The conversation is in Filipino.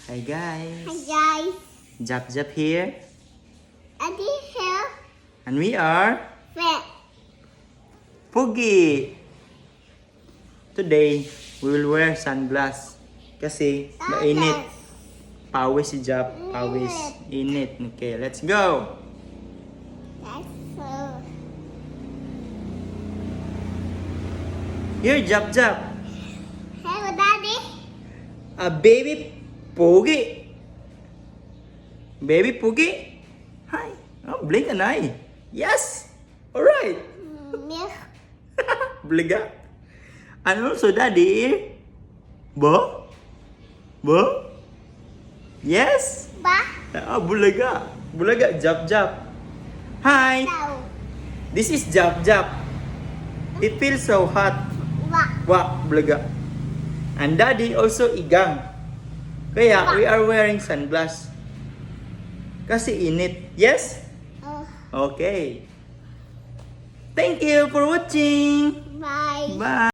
Hi guys. Hi guys, Jap Jap here. Adi here, And we are Fred. Pugi. Today, we will wear sunglass. Kasi mainit. Pawis si Jap. Pawis. Init. Okay, let's go. That's Here, Jap Jap. Hello, Daddy. A baby Pugi. Baby Pugi. Hi. Oh, blink an eye. Yes. Alright. Milk. Belaga. And also daddy. Bo? Bo? Yes? Ba. Ah, bulaga. Bulaga, Jap Jap. Hi. No. This is Jap Jap. It feels so hot. Ba. Wah, bulaga. And daddy also igang. Kaya we are wearing sunglass. Kasi init. Yes? Okay. Thank you for watching. Bye. Bye.